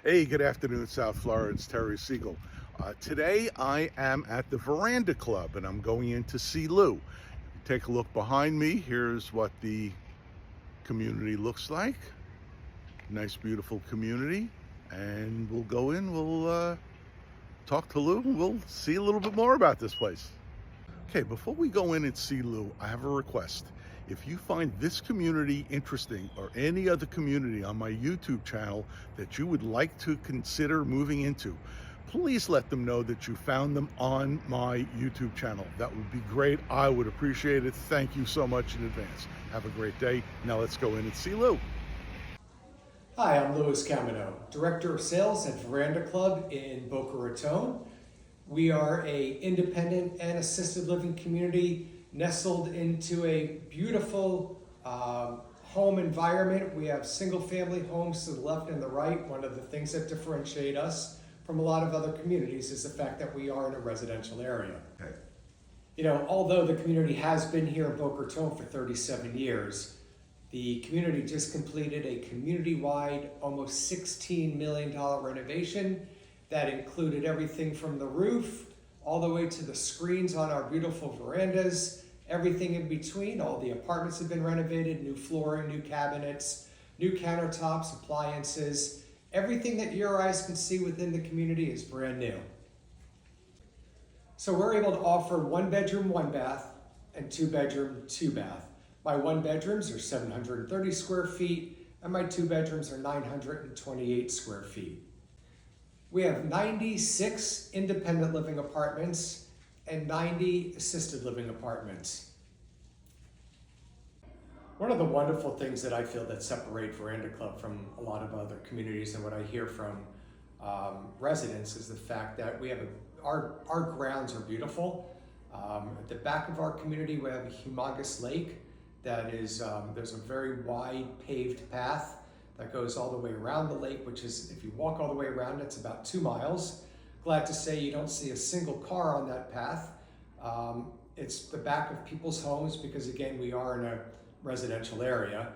Hey, good afternoon, South Florida. It's Terry Siegel. Today I am at the Veranda Club and I'm going in to see Lou. Take a look behind me. Here's what the community looks like. Nice, beautiful community. And we'll go in, we'll talk to Lou, and we'll see a little bit more about this place. Okay, before we go in and see Lou, I have a request. If you find this community interesting or any other community on my YouTube channel that you would like to consider moving into, please let them know that you found them on my YouTube channel. That would be great. I would appreciate it. Thank you so much in advance. Have a great day. Now let's go in and see Lou. Hi, I'm Louis Camino, Director of Sales at Veranda Club in Boca Raton. We are an independent and assisted living community nestled into a beautiful home environment. We have single family homes to the left and the right. One of the things that differentiate us from a lot of other communities is the fact that we are in a residential area. Okay. You know, although the community has been here in Boca Raton for 37 years, the community just completed a community-wide, almost $16 million renovation that included everything from the roof all the way to the screens on our beautiful verandas, everything in between. All the apartments have been renovated, new flooring, new cabinets, new countertops, appliances. Everything that your eyes can see within the community is brand new. So we're able to offer 1 bedroom, 1 bath, and 2 bedroom, 2 bath. My 1 bedrooms are 730 square feet, and my 2 bedrooms are 928 square feet. We have 96 independent living apartments and 90 assisted living apartments. One of the wonderful things that I feel that separate Veranda Club from a lot of other communities and what I hear from residents is the fact that we have our grounds are beautiful. At the back of our community, we have a humongous lake that is, there's a very wide paved path that goes all the way around the lake, which is, if you walk all the way around, it's about 2 miles. Glad to say you don't see a single car on that path. It's the back of people's homes because, again, we are in a residential area.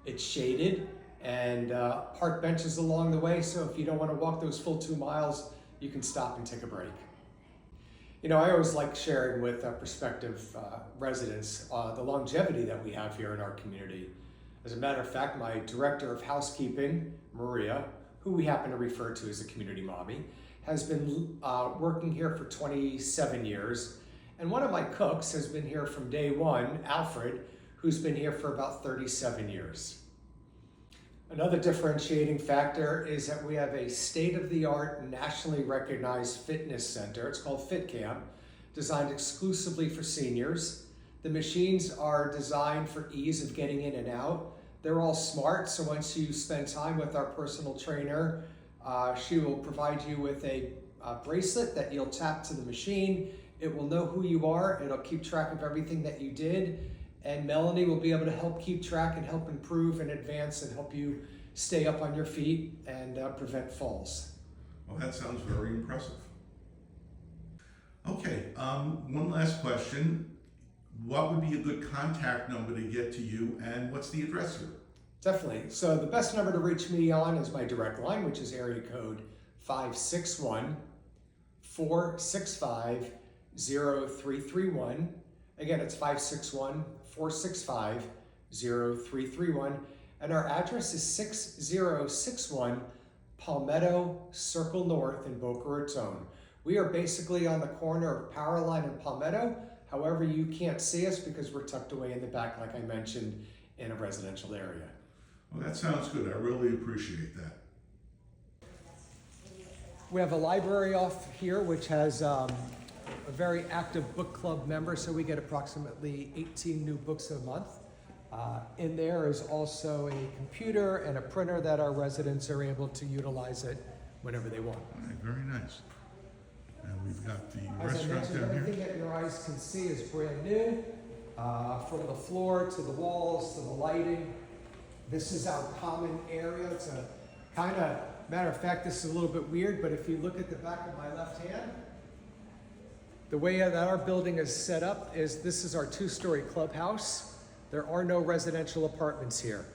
It's shaded and park benches along the way, so if you don't want to walk those full 2 miles, you can stop and take a break. You know, I always like sharing with prospective residents the longevity that we have here in our community. As a matter of fact, my director of housekeeping, Maria, who we happen to refer to as the community mommy, has been working here for 27 years. And one of my cooks has been here from day one, Alfred, who's been here for about 37 years. Another differentiating factor is that we have a state-of-the-art, nationally recognized fitness center. It's called Fit Camp, designed exclusively for seniors. The machines are designed for ease of getting in and out. They're all smart, so once you spend time with our personal trainer, she will provide you with a bracelet that you'll tap to the machine. It will know who you are. It'll keep track of everything that you did. And Melanie will be able to help keep track and help improve and advance and help you stay up on your feet and prevent falls. Well, that sounds very impressive. Okay, one last question. What would be a good contact number to get to you, and what's the address here? Definitely. So the best number to reach me on is my direct line, which is area code 561-465-0331. Again, it's 561-465-0331. And our address is 6061 Palmetto Circle North in Boca Raton. We are basically on the corner of Powerline and Palmetto. However, you can't see us because we're tucked away in the back, like I mentioned, in a residential area. Well, that sounds good. I really appreciate that. We have a library off here, which has a very active book club member, so we get approximately 18 new books a month. In there is also a computer and a printer that our residents are able to utilize it whenever they want. All right, very nice. And we've got the As I restaurant mentioned, down here. everything that your eyes can see is brand new, from the floor to the walls to the lighting. This is our common area. It's a kind of, matter of fact, this is a little bit weird, but if you look at the back of my left hand, the way that our building is set up is this is our 2-story clubhouse. There are no residential apartments here.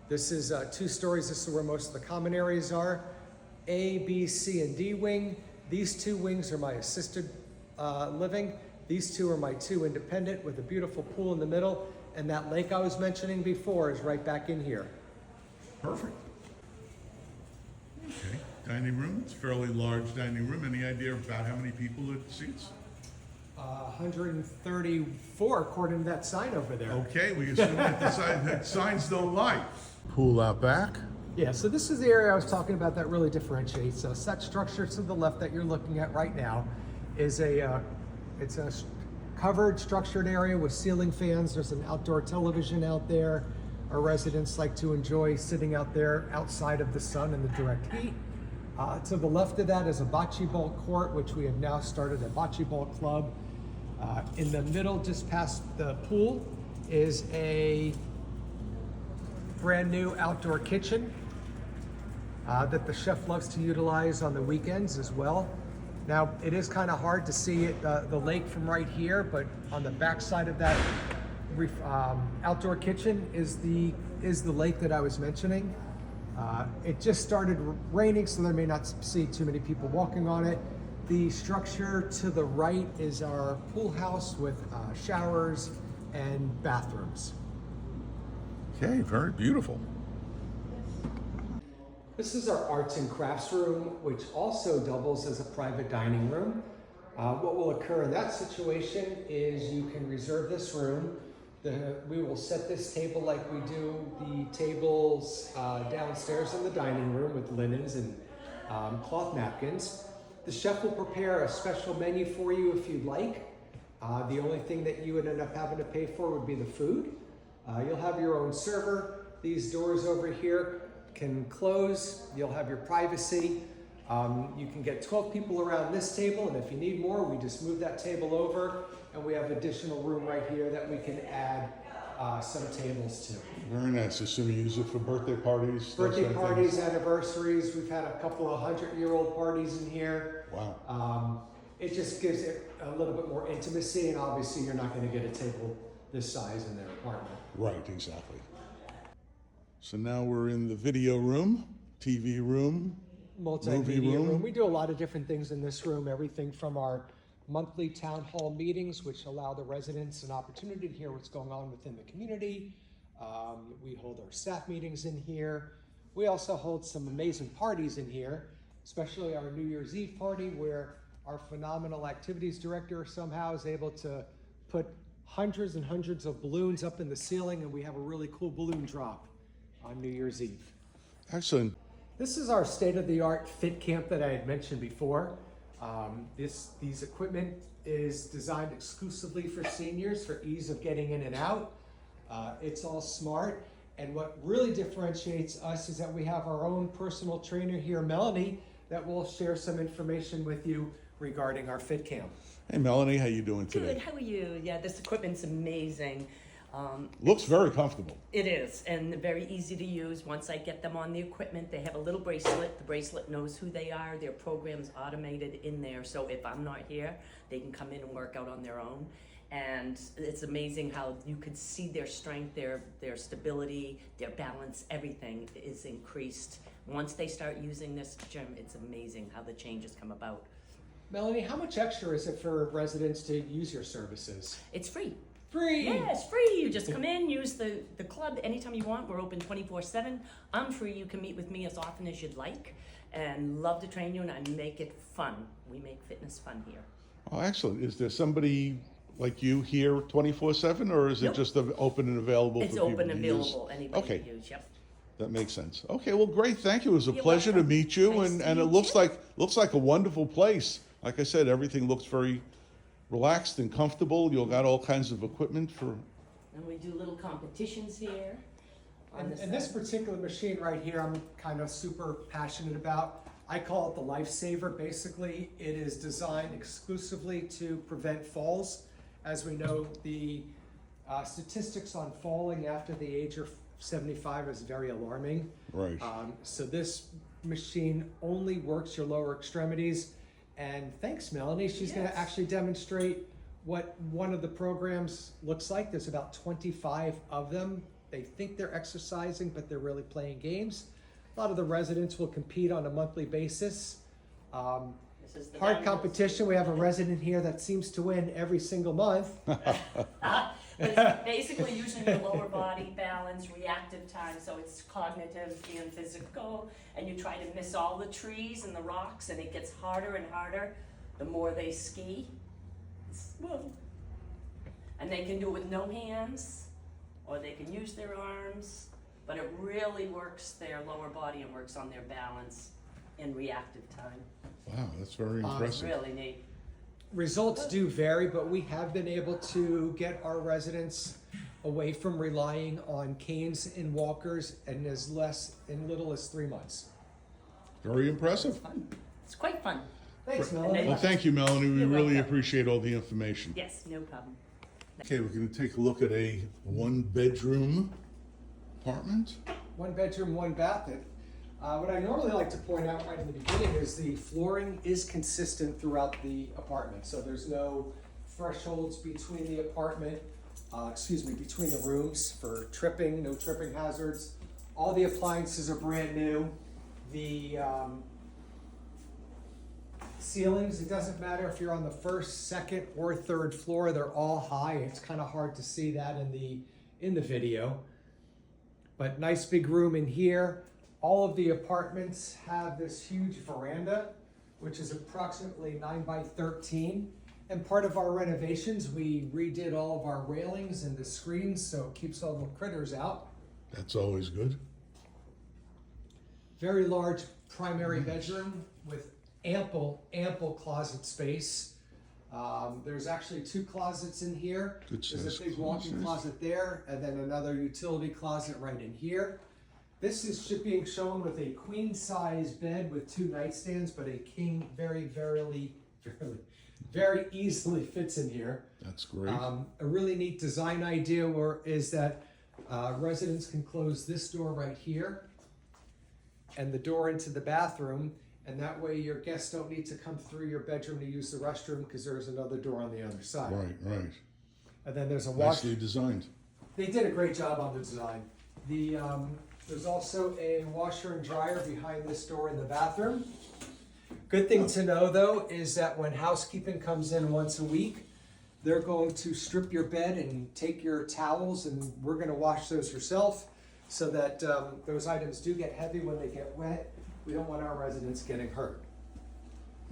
This is 2 stories. This is where most of the common areas are. A, B, C, and D wing. These 2 wings are my assisted living. These 2 are my 2 independent with a beautiful pool in the middle. And that lake I was mentioning before is right back in here. Perfect. Okay, dining room. It's a fairly large dining room. Any idea about how many people it seats? 134 according to that sign over there. Okay, we assume that that signs don't lie. Pool out back. Yeah, so this is the area I was talking about that really differentiates us. That structure to the left that you're looking at right now is it's a covered structured area with ceiling fans. There's an outdoor television out there. Our residents like to enjoy sitting out there outside of the sun and the direct heat. To the left of that is a bocce ball court, which we have now started a bocce ball club. In the middle, just past the pool, is a brand new outdoor kitchen that the chef loves to utilize on the weekends as well. Now, it is kind of hard to see it, the lake from right here, but on the back side of that outdoor kitchen is the lake that I was mentioning. It just started raining, so there may not see too many people walking on it. The structure to the right is our pool house with showers and bathrooms. Okay, very beautiful. This is our arts and crafts room, which also doubles as a private dining room. What will occur in that situation is you can reserve this room. We will set this table like we do the tables downstairs in the dining room with linens and cloth napkins. The chef will prepare a special menu for you if you'd like. The only thing that you would end up having to pay for would be the food. You'll have your own server. These doors over here can close. You'll have your privacy. You can get 12 people around this table, and if you need more, we just move that table over, and we have additional room right here that we can add some tables to. Very nice. Assume you use it for birthday parties. Birthday parties, anniversaries. We've had a couple of 100-year-old parties in here. Wow. It just gives it a little bit more intimacy, and obviously you're not going to get a table this size in their apartment. Right, exactly. So now we're in the video room, TV room, Multimedia room. We do a lot of different things in this room, everything from our monthly town hall meetings, which allow the residents an opportunity to hear what's going on within the community. We hold our staff meetings in here. We also hold some amazing parties in here, especially our New Year's Eve party, where our phenomenal activities director somehow is able to put hundreds and hundreds of balloons up in the ceiling, and we have a really cool balloon drop on New Year's Eve. Excellent. This is our state-of-the-art fit camp that I had mentioned before. These equipment is designed exclusively for seniors for ease of getting in and out. It's all smart, and what really differentiates us is that we have our own personal trainer here, Melanie, that will share some information with you regarding our fit camp. Hey Melanie, how you doing today? Good, how are you? Yeah, this equipment's amazing. Looks very comfortable. It is, and very easy to use. Once I get them on the equipment, they have a little bracelet. The bracelet knows who they are. Their program's automated in there, so if I'm not here, they can come in and work out on their own. And it's amazing how you could see their strength, their stability, their balance, everything is increased. Once they start using this gym, it's amazing how the changes come about. Melanie, how much extra is it for residents to use your services? It's free. Free! Yeah, it's free. You just come in, use the club anytime you want. We're open 24/7. I'm free. You can meet with me as often as you'd like, and love to train you, and I make it fun. We make fitness fun here. Oh, excellent. Is there somebody like you here 24/7, or is it Nope. just open and available It's for people open and to use? available. Anybody Okay. can use. Yep. That makes sense. Okay, well, great. Thank you. It was a You're pleasure welcome. to meet you, Nice and to it meet looks you. like a wonderful place. Like I said, everything looks very relaxed and comfortable. You've got all kinds of equipment for. And we do little competitions here. on the And this side. particular machine right here, I'm kind of super passionate about. I call it the lifesaver. Basically, it is designed exclusively to prevent falls. As we know, the statistics on falling after the age of 75 is very alarming. Right. So this machine only works your lower extremities. And thanks, Melanie. She's going to Yes. actually demonstrate what one of the programs looks like. There's about 25 of them. They think they're exercising, but they're really playing games. A lot of the residents will compete on a monthly basis. This is the Hard downhill competition. We have a resident here that seems to win every single month. But it's basically using your lower body balance, reactive time, so it's cognitive and physical, and you try to miss all the trees and the rocks, and it gets harder and harder the more they ski. Whoa. And they can do it with no hands, or they can use their arms, but it really works their lower body and works on their balance in reactive time. Wow, that's very impressive. Really neat. Results do vary, but we have been able to get our residents away from relying on canes and walkers in little as 3 months. Very impressive. Fun. It's quite fun. Thanks, And Melanie. Well, thank you, Melanie. We You're really welcome. appreciate all the information. Yes, no problem. Okay, we're going to take a look at a one-bedroom apartment. 1 bedroom, 1 bath. What I normally like to point out right in the beginning is the flooring is consistent throughout the apartment. So there's no thresholds between the apartment, between the rooms for tripping, no tripping hazards. All the appliances are brand new. The ceilings, it doesn't matter if you're on the first, second, or third floor, they're all high. It's kind of hard to see that in the video. But nice big room in here. All of the apartments have this huge veranda, which is approximately 9 by 13. And part of our renovations, we redid all of our railings and the screens so it keeps all the critters out. That's always good. Very large primary bedroom with ample closet space. There's actually 2 closets in here. Good There's a size big walk-in closet. closet there, and then another utility closet right in here. This is being shown with a queen size bed with 2 nightstands, but a king very easily fits in here. That's great. A really neat design idea is that residents can close this door right here and the door into the bathroom, and that way your guests don't need to come through your bedroom to use the restroom because there's another door on the other side. Right. And then there's a wash. Nicely designed. They did a great job on the design. There's also a washer and dryer behind this door in the bathroom. Good thing to know though is that when housekeeping comes in once a week, they're going to strip your bed and take your towels, and we're going to wash those yourself so that those items do get heavy when they get wet. We don't want our residents getting hurt.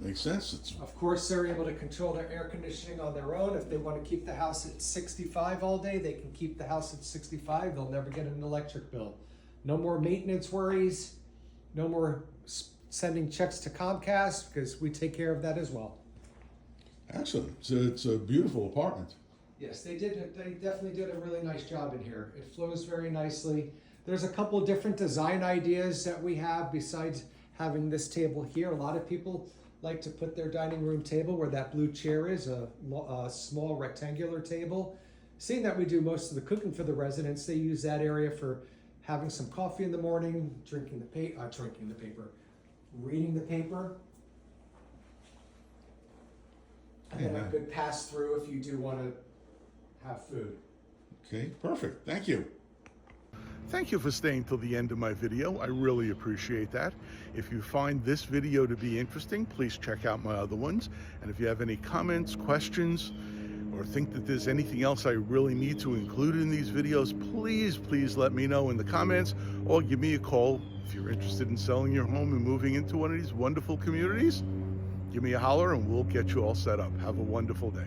Makes sense. It's Of course, they're able to control their air conditioning on their own. If they want to keep the house at 65 all day, they can keep the house at 65. They'll never get an electric bill. No more maintenance worries. No more sending checks to Comcast because we take care of that as well. excellent. It's a beautiful apartment. Yes, they definitely did a really nice job in here. It flows very nicely. There's a couple of different design ideas that we have besides having this table here. A lot of people like to put their dining room table where that blue chair is, a small rectangular table. Seeing that we do most of the cooking for the residents, they use that area for having some coffee in the morning, reading the paper, and then a good pass through if you do want to have food. Okay, perfect. Thank you. Thank you for staying till the end of my video. I really appreciate that. If you find this video to be interesting, please check out my other ones. And if you have any comments, questions, or think that there's anything else I really need to include in these videos, please let me know in the comments, or give me a call if you're interested in selling your home and moving into one of these wonderful communities. Give me a holler and we'll get you all set up. Have a wonderful day.